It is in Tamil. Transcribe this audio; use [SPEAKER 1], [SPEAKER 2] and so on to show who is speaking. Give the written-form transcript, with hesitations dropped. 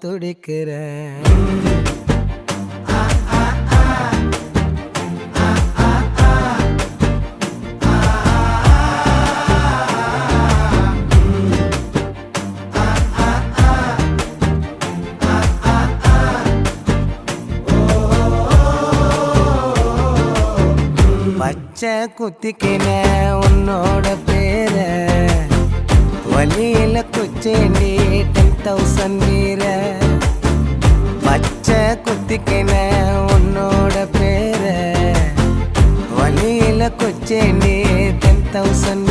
[SPEAKER 1] துடிக்கிறேன். பச்சை குத்திக்கின உன்னோட பேர வலியில குச்சேண்டி 10,000 வீர. பச்சை குத்திக்கின உன்னோட பேர வலியில குச்சேண்டி 10,000